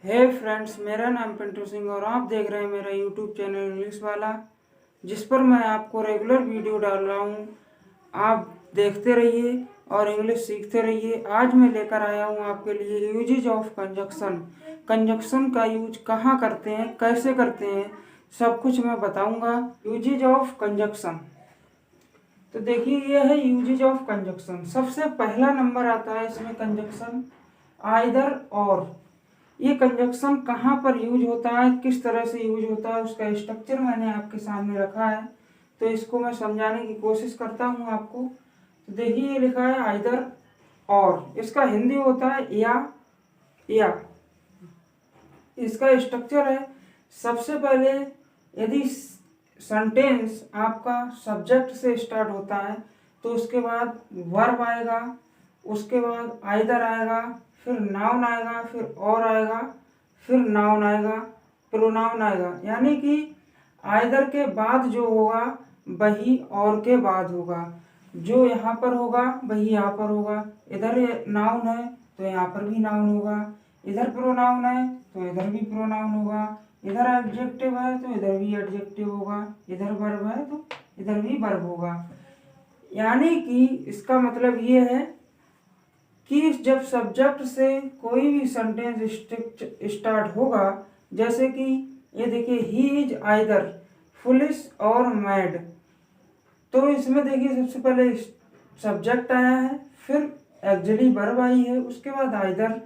हे friends, मेरा नाम पिंटू सिंह और आप देख रहे हैं मेरा यूट्यूब चैनल इंग्लिश वाला, जिस पर मैं आपको रेगुलर वीडियो डाल रहा हूँ। आप देखते रहिए और इंग्लिश सीखते रहिए। आज मैं लेकर आया हूँ आपके लिए यूजेज ऑफ कंजक्शन। कंजक्शन का यूज कहाँ करते हैं, कैसे करते हैं, सब कुछ मैं बताऊँगा। यूजेज ऑफ कंजक्शन, तो देखिए ये है यूजेज ऑफ कंजक्शन। सबसे पहला नंबर आता है इसमें कंजक्शन आइदर और। ये कंजक्शन कहाँ पर यूज होता है, किस तरह से यूज होता है, उसका स्ट्रक्चर मैंने आपके सामने रखा है, तो इसको मैं समझाने की कोशिश करता हूँ आपको। तो देखिए ये लिखा है आइदर और, इसका हिंदी होता है या। इसका स्ट्रक्चर है, सबसे पहले यदि सेंटेंस आपका सब्जेक्ट से स्टार्ट होता है तो उसके बाद वर्ब आएगा, उसके बाद आइदर आएगा, फिर नाउन आएगा, फिर और आएगा, फिर नाउन आएगा, प्रोनाउन आएगा। यानी कि आइदर के बाद जो होगा वही और के बाद होगा। जो यहाँ पर होगा वही यहाँ पर होगा। इधर नाउन है तो यहाँ पर भी नाउन होगा, इधर प्रोनाउन है तो इधर भी प्रोनाउन होगा, इधर एडजेक्टिव है तो इधर भी एडजेक्टिव होगा, इधर वर्ब है तो इधर भी वर्ब होगा। यानी कि इसका मतलब ये है कि जब सब्जेक्ट से कोई भी सेंटेंस स्टार्ट होगा, जैसे कि ये देखिए ही इज आइदर फुलिश और मैड, तो इसमें देखिए सबसे पहले सब्जेक्ट आया है, फिर एक्चुअली वर्ब आई है, उसके बाद आइदर,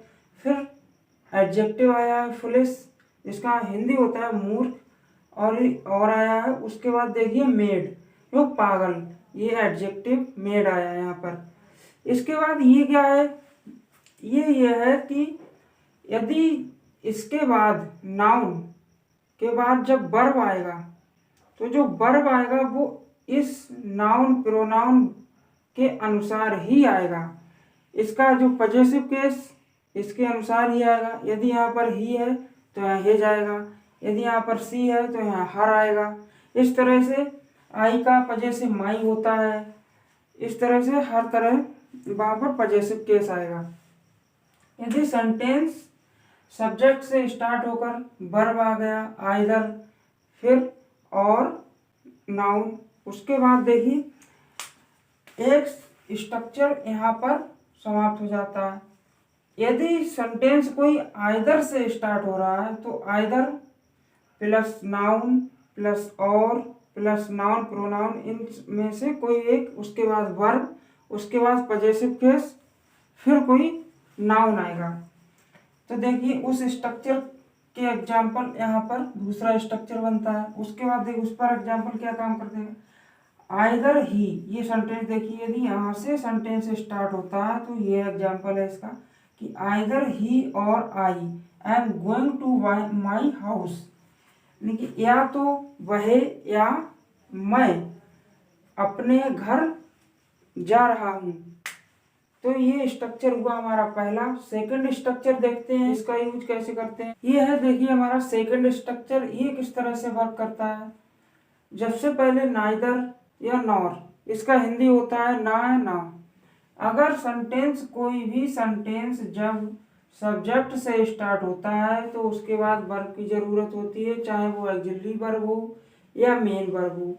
फिर एडजेक्टिव आया है फुलिश, इसका हिंदी होता है मूर्ख, और आया है, उसके बाद देखिए मेड, जो पागल, ये एडजेक्टिव मेड आया है यहाँ पर। इसके बाद ये क्या है, ये है कि यदि इसके बाद नाउन के बाद जब वर्ब आएगा तो जो वर्ब आएगा वो इस नाउन प्रोनाउन के अनुसार ही आएगा। इसका जो पॉजेसिव केस इसके अनुसार ही आएगा। यदि यहाँ पर ही है तो यहाँ हे जाएगा, यदि यहाँ पर सी है तो यहाँ हर आएगा। इस तरह से आई का पॉजेसिव माई होता है। इस तरह से हर तरह वहाँ पर पॉजेसिव केस आएगा। यदि सेंटेंस सब्जेक्ट से स्टार्ट होकर वर्ब आ गया आइदर, फिर और नाउन, उसके बाद देखिए एक स्ट्रक्चर यहाँ पर समाप्त हो जाता है। यदि सेंटेंस कोई आइदर से स्टार्ट हो रहा है तो आइदर प्लस नाउन प्लस और प्लस नाउन प्रोनाउन, इन में से कोई एक, उसके बाद वर्ब, उसके बाद पॉजेसिव केस, फिर कोई नाउन आएगा। तो देखिए उस स्ट्रक्चर के एग्जाम्पल यहाँ पर दूसरा स्ट्रक्चर बनता है। उसके बाद देखिए उस पर एग्जाम्पल क्या काम करते हैं, आइदर ही, ये सेंटेंस देखिए यदि यहाँ से सेंटेंस स्टार्ट होता है तो ये एग्जाम्पल है इसका कि आइदर ही और I am going to my house, यानी कि या तो वह या मैं अपने घर जा रहा हूँ। तो ये स्ट्रक्चर हुआ हमारा पहला। सेकंड स्ट्रक्चर देखते हैं इसका यूज कैसे करते हैं। ये है देखिए हमारा सेकंड स्ट्रक्चर, ये किस तरह से वर्क करता है। जब से पहले नाइदर या नॉर, इसका हिंदी होता है ना। अगर सेंटेंस, कोई भी सेंटेंस जब सब्जेक्ट से स्टार्ट होता है तो उसके बाद वर्ब की जरूरत होती है, चाहे वो ऑक्सिलरी वर्ब हो या मेन वर्ब हो।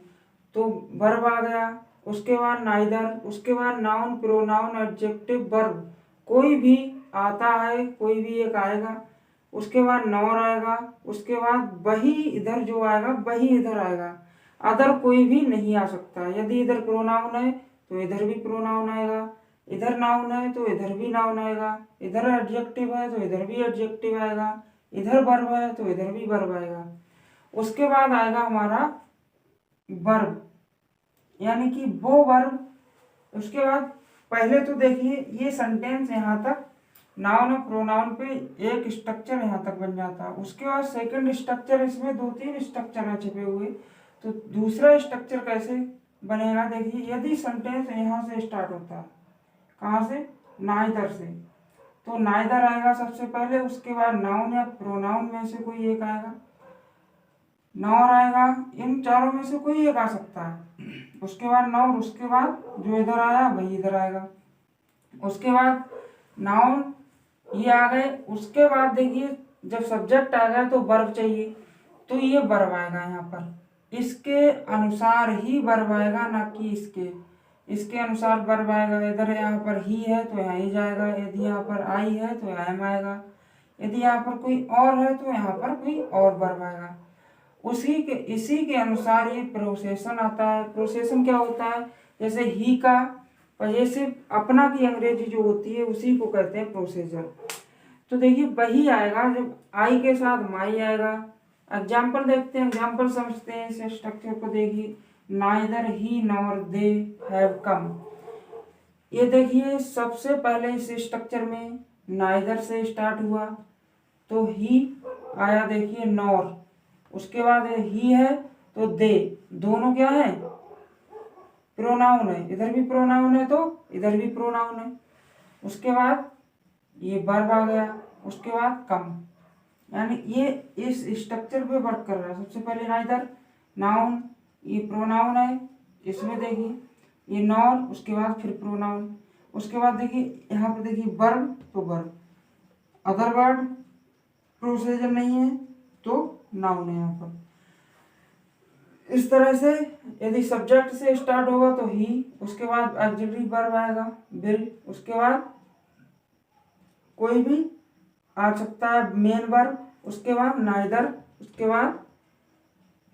तो वर्ब आ गया, उसके बाद नाइदर, उसके बाद नाउन प्रोनाउन एडजेक्टिव वर्ब, कोई भी आता है, कोई भी एक आएगा, उसके बाद नॉर आएगा, उसके बाद वही इधर जो आएगा वही इधर आएगा, अदर कोई भी नहीं आ सकता। यदि इधर प्रोनाउन है तो इधर भी प्रोनाउन आएगा, इधर नाउन है तो इधर भी नाउन आएगा, इधर एडजेक्टिव है तो इधर भी एडजेक्टिव आएगा, इधर वर्ब है तो इधर भी वर्ब आएगा। उसके बाद आएगा हमारा वर्ब, यानी कि वो वर्ब। उसके बाद पहले तो देखिए ये सेंटेंस यहाँ तक नाउन और प्रोनाउन पे एक स्ट्रक्चर यहाँ तक बन जाता है। उसके बाद सेकंड स्ट्रक्चर, इसमें दो तीन स्ट्रक्चर है छिपे हुए। तो दूसरा स्ट्रक्चर कैसे बनेगा, देखिए यदि सेंटेंस यहाँ से स्टार्ट होता है, कहाँ से, नाइदर से, तो नाइदर आएगा सबसे पहले, उसके बाद नाउन या प्रोनाउन में से कोई एक आएगा, नॉर आएगा, इन चारों में से कोई एक आ सकता है। उसके बाद नॉर, उसके बाद जो इधर आया वही इधर आएगा, उसके बाद नाउन, ये आ गए। उसके बाद देखिए जब सब्जेक्ट आएगा तो वर्ब चाहिए, तो ये वर्ब आएगा यहाँ पर, इसके अनुसार ही वर्ब आएगा, ना कि इसके अनुसार वर्ब आएगा। इधर यहाँ पर ही है तो यहाँ ही जाएगा, यदि यहाँ पर आई है तो एम आएगा, यदि यहाँ पर कोई और है तो यहाँ पर कोई और वर्ब आएगा। इसी के अनुसार ये प्रोसेशन आता है। प्रोसेशन क्या होता है, जैसे ही का पजेसिव अपना की अंग्रेजी जो होती है उसी को कहते हैं प्रोसेसर। तो देखिए वही आएगा जब आई के साथ माई आएगा। एग्जाम्पल देखते हैं, एग्जाम्पल समझते हैं इस स्ट्रक्चर को। देखिए neither he nor they have come. ये देखिए सबसे पहले इस स्ट्रक्चर में नाइदर से स्टार्ट हुआ तो ही आया, देखिए नॉर, उसके बाद ही है तो दे, दोनों क्या है, प्रोनाउन है, इधर भी प्रोनाउन है तो इधर भी प्रोनाउन है। उसके बाद ये वर्ब आ गया, उसके बाद कम, यानी ये इस स्ट्रक्चर पे वर्क कर रहा है। सबसे पहले नाइदर नाउन, ये प्रोनाउन है, इसमें देखिए ये नॉर, उसके बाद फिर प्रोनाउन, उसके बाद देखिए यहाँ पर देखिए वर्ब तो वर्ब, अदर वर्ड प्रोसीजर नहीं है तो नाउन है यहाँ पर। इस तरह से यदि सब्जेक्ट से स्टार्ट होगा तो ही, उसके बाद ऑक्सिलरी वर्ब आएगा विल, उसके बाद कोई भी आ सकता है मेन वर्ब, उसके बाद नाइदर, उसके बाद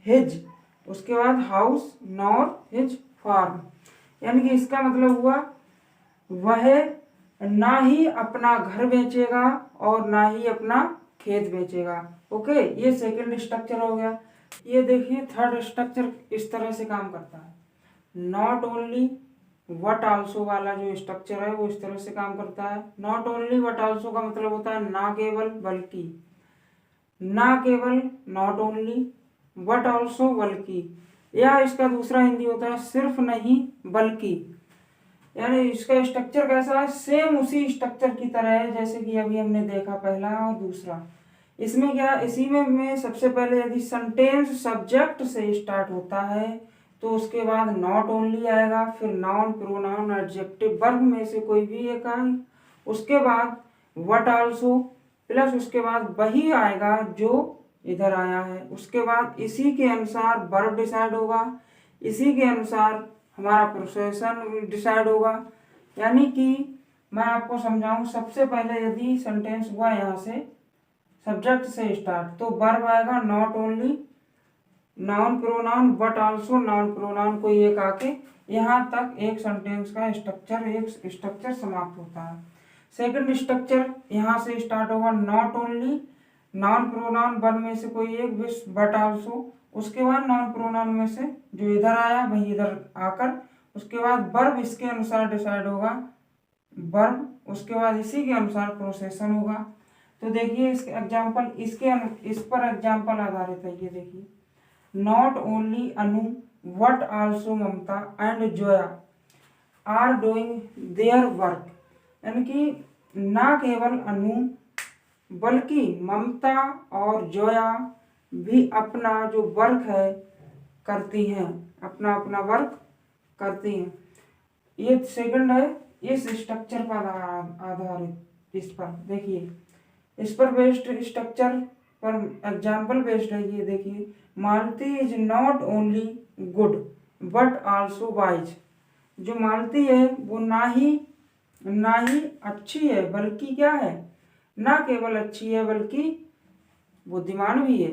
हिज, उसके बाद हाउस नॉर हिज फार्म। यानी कि इसका मतलब हुआ वह ना ही अपना घर बेचेगा और ना ही अपना खेत बेचेगा। ओके, ये सेकंड स्ट्रक्चर हो गया। ये देखिए थर्ड स्ट्रक्चर इस तरह से काम करता है। नॉट ओनली वट आल्सो वाला जो स्ट्रक्चर है वो इस तरह से काम करता है। नॉट ओनली वट आल्सो का मतलब होता है ना केवल बल्कि, ना केवल नॉट ओनली, वट आल्सो बल्कि, या इसका दूसरा हिंदी होता है सिर्फ नहीं बल्कि। यानी इसका स्ट्रक्चर कैसा है, सेम उसी स्ट्रक्चर की तरह है जैसे कि अभी हमने देखा पहला और दूसरा। इसमें क्या, इसी में सबसे पहले यदि सेंटेंस सब्जेक्ट से स्टार्ट होता है तो उसके बाद नॉट ओनली आएगा, फिर नाउन प्रोनाउन एडजेक्टिव वर्ब में से कोई भी एक आए, उसके बाद व्हाट आल्सो, प्लस उसके बाद वही आएगा जो इधर आया है, उसके बाद इसी के अनुसार वर्ब डिसाइड होगा, इसी के अनुसार हमारा प्रोसेशन डिसाइड होगा। यानी कि मैं आपको समझाऊं, सबसे पहले यदि सेंटेंस हुआ यहाँ से सब्जेक्ट से स्टार्ट तो वर्ब आएगा not only, noun pronoun but also, noun pronoun कोई एक आके, यहाँ तक एक सेंटेंस का स्ट्रक्चर समाप्त होता है। सेकंड स्ट्रक्चर यहाँ से स्टार्ट होगा not only, noun pronoun verb में से कोई एक विश बट आल्सो, उसके बाद नाउन प्रोनाउन में से जो इधर आया वही इधर आकर, उसके बाद वर्ब इसके अनुसार डिसाइड होगा वर्ब, उसके बाद इसी के अनुसार प्रोसेशन होगा। तो देखिए इसके एग्जाम्पल, इस पर एग्जाम्पल आधारित है। ये देखिए not only Anu but also Mamata and Zoya are doing their work. यानी कि ना केवल अनु बल्कि ममता और जोया भी अपना जो वर्क है करती हैं, अपना अपना वर्क करती हैं। ये सेकंड है इस स्ट्रक्चर पर आधारित। इस पर देखिए, इस पर बेस्ड स्ट्रक्चर पर एग्जाम्पल बेस्ड है। ये देखिए Malti is not only good but also wise. जो मालती है वो ना ही अच्छी है बल्कि क्या है, ना केवल अच्छी है बल्कि बुद्धिमान भी है।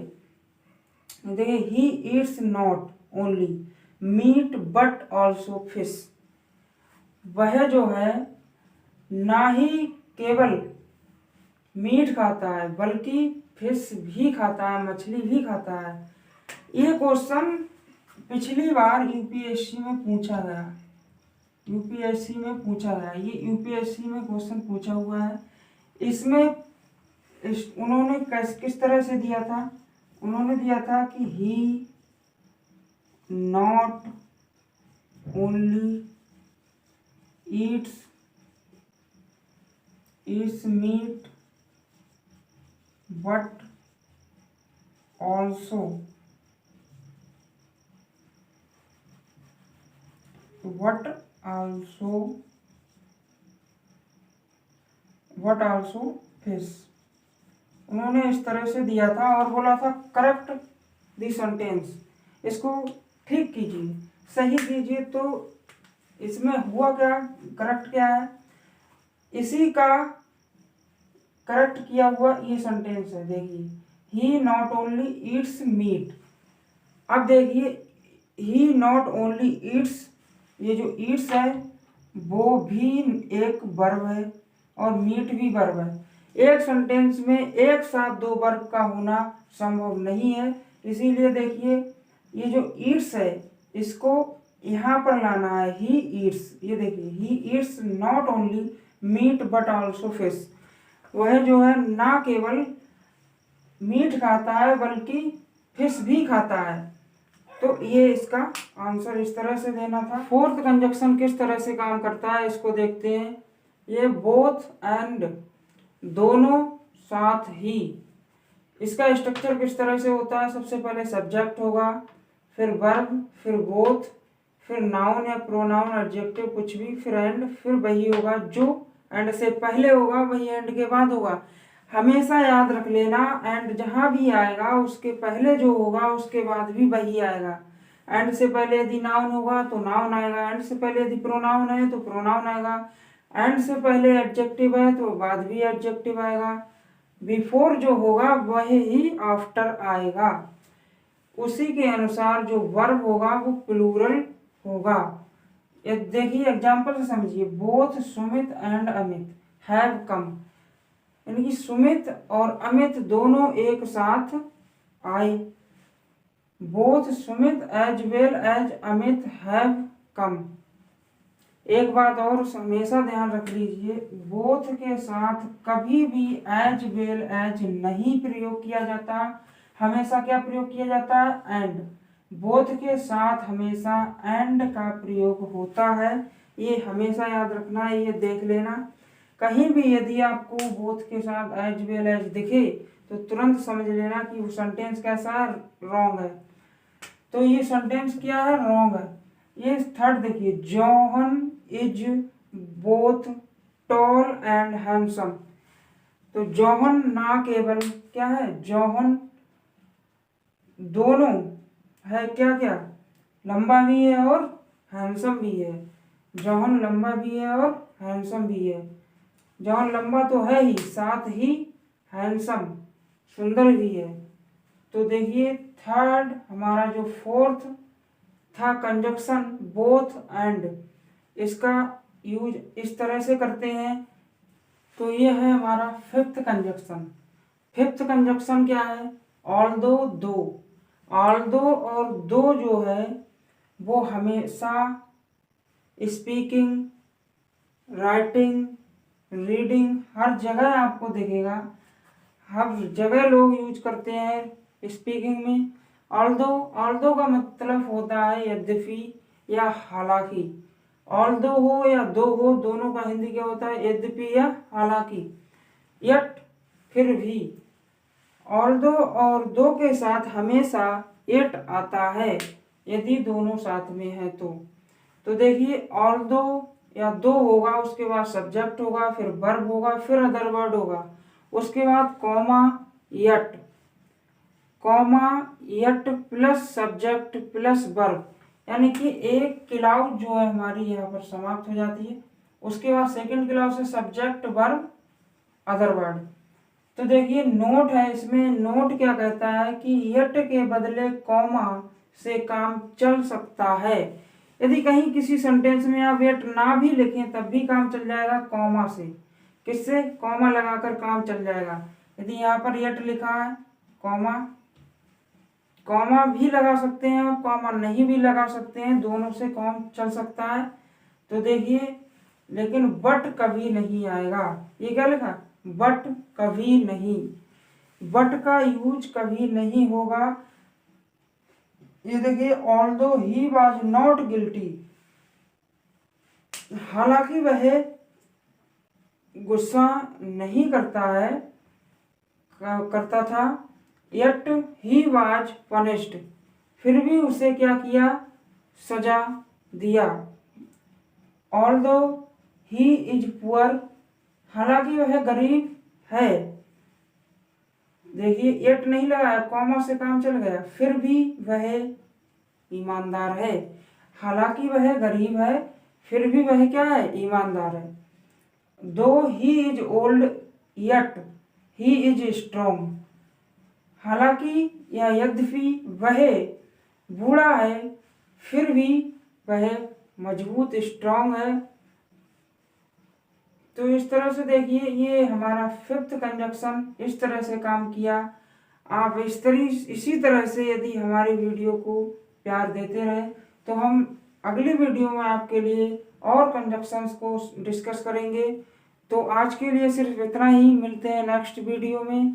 देखिए he eats not only meat but also fish. वह जो है ना ही केवल मीट खाता है बल्कि फिश भी खाता है, मछली भी खाता है। ये क्वेश्चन पिछली बार यूपीएससी में पूछा गया, ये यूपीएससी में क्वेश्चन पूछा हुआ है। इसमें उन्होंने किस तरह से दिया था, उन्होंने दिया था कि he not only eats meat but also fish. उन्होंने इस तरह से दिया था और बोला था करेक्ट द सेंटेंस, इसको ठीक कीजिए, सही कीजिए। तो इसमें हुआ क्या, करेक्ट क्या है, इसी का करेक्ट किया हुआ ये सेंटेंस है। देखिए, ही नॉट ओनली ईट्स मीट। अब देखिए, ही नॉट ओनली ईट्स, ये जो ईट्स है वो भी एक वर्ब है और मीट भी वर्ब है। एक सेंटेंस में एक साथ दो वर्ब का होना संभव नहीं है, इसीलिए देखिए ये जो ईट्स है इसको यहाँ पर लाना है, ही ईट्स। ये देखिए, he eats not only meat but also fish. वह जो है ना केवल मीट खाता है बल्कि फिश भी खाता है। तो ये इसका आंसर इस तरह से देना था। फोर्थ कंजक्शन किस तरह से काम करता है इसको देखते हैं। ये बोथ एंड, दोनों, साथ ही। इसका स्ट्रक्चर किस तरह से होता है, सबसे पहले सब्जेक्ट होगा, फिर वर्ब, फिर बोथ, फिर नाउन या प्रोनाउन, एडजेक्टिव कुछ भी, फिर एंड, फिर वही होगा जो एंड से पहले होगा वही एंड के बाद होगा। हमेशा याद रख लेना, एंड जहाँ भी आएगा उसके पहले जो होगा उसके बाद भी वही आएगा। एंड से पहले यदि नाउन होगा तो नाउन आएगा, एंड से पहले यदि प्रोनाउन है तो प्रोनाउन आएगा, एंड से पहले एडजेक्टिव है तो बाद भी एडजेक्टिव आएगा, बिफोर जो होगा वह ही आफ्टर आएगा। उसी के अनुसार जो वर्ब होगा वो प्लूरल होगा। ये देखिए एग्जाम्पल से समझिए, both Sumit and Amit have come, यानी कि सुमित और अमित दोनों एक साथ आए। Both Sumit as well as Amit have come. एक बात और हमेशा ध्यान रख लीजिए, बोथ के साथ कभी भी एज वेल एज नहीं प्रयोग किया जाता, हमेशा क्या प्रयोग किया जाता है, एंड। बोथ के साथ हमेशा एंड का प्रयोग होता है, ये हमेशा याद रखना है, ये देख लेना। कहीं भी यदि आपको बोथ के साथ एज वेल एज दिखे तो तुरंत समझ लेना कि वो सेंटेंस कैसा है, रॉन्ग है। तो ये सेंटेंस क्या है, रॉन्ग है। ये थर्ड देखिए, John is both tall and handsome. तो जॉन ना केवल क्या है, जॉन दोनों है, क्या क्या, लंबा भी है और हैंडसम भी है। जॉन लंबा भी है और हैंडसम भी है। जॉन लंबा तो है ही, साथ ही हैंडसम, सुंदर भी है। तो देखिए थर्ड हमारा जो फोर्थ था कंजक्शन बोथ एंड, इसका यूज इस तरह से करते हैं। तो ये है हमारा फिफ्थ कंजक्शन। फिफ्थ कंजक्शन क्या है, ऑल्दो, दो। ऑल्दो और दो जो है वो हमेशा स्पीकिंग, राइटिंग, रीडिंग, हर जगह आपको दिखेगा, हर जगह लोग यूज करते हैं स्पीकिंग में। ऑल्दो का मतलब होता है यद्यपि या हालांकि। ऑल्दो हो या दो हो, दोनों का हिंदी क्या होता है, यद्यपि या हालांकि, यट, फिर भी। ऑल्दो और दो के साथ हमेशा एट आता है यदि दोनों साथ में है तो देखिए ऑल्दो या दो होगा, उसके बाद सब्जेक्ट होगा, फिर वर्ब होगा, फिर अदर वर्ड होगा, उसके बाद comma yet, comma yet plus subject plus verb, यानी कि एक क्लाउज जो है हमारी यहाँ पर समाप्त हो जाती है। उसके बाद सेकंड क्लाउज से सब्जेक्ट वर्ब अदर वर्ड। तो देखिए नोट है इसमें, नोट क्या कहता है कि यट के बदले कॉमा से काम चल सकता है। यदि कहीं किसी सेंटेंस में आप यट ना भी लिखें तब भी काम चल जाएगा कॉमा से। किससे, कॉमा लगाकर काम चल जाएगा। यदि यहाँ पर यट लिखा है, कॉमा, कॉमा भी लगा सकते हैं और कॉमा नहीं भी लगा सकते हैं, दोनों से काम चल सकता है। तो देखिए लेकिन बट कभी नहीं आएगा। ये क्या लिखा, बट कभी नहीं, बट का यूज कभी नहीं होगा। ये देखिए although he was not guilty, हालांकि वह गुस्सा नहीं करता है, करता था। यट ही वाज पनिश्ड, फिर भी उसे क्या किया, सजा दिया। ऑल्दो ही इज पुअर, हालांकि वह गरीब है। देखिए एट नहीं लगाया, कॉमा से काम चल गया, फिर भी वह ईमानदार है। हालांकि वह गरीब है, फिर भी वह क्या है, ईमानदार है। दो he is old yet he is strong. हालांकि या यद्यपि वह बूढ़ा है, फिर भी वह मजबूत स्ट्रॉन्ग है। तो इस तरह से देखिए ये हमारा फिफ्थ कंजक्शन इस तरह से काम किया। आप इसी तरह से यदि हमारी वीडियो को प्यार देते रहे तो हम अगली वीडियो में आपके लिए और कंजक्शंस को डिस्कस करेंगे। तो आज के लिए सिर्फ इतना ही, मिलते हैं नेक्स्ट वीडियो में।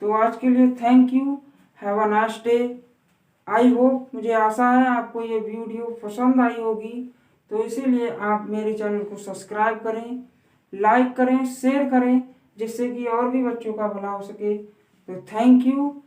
तो आज के लिए thank you, have a nice day. I hope, मुझे आशा है आपको ये वीडियो पसंद आई होगी। तो इसीलिए आप मेरे चैनल को सब्सक्राइब करें, लाइक करें, शेयर करें, जिससे कि और भी बच्चों का भला हो सके। तो थैंक यू।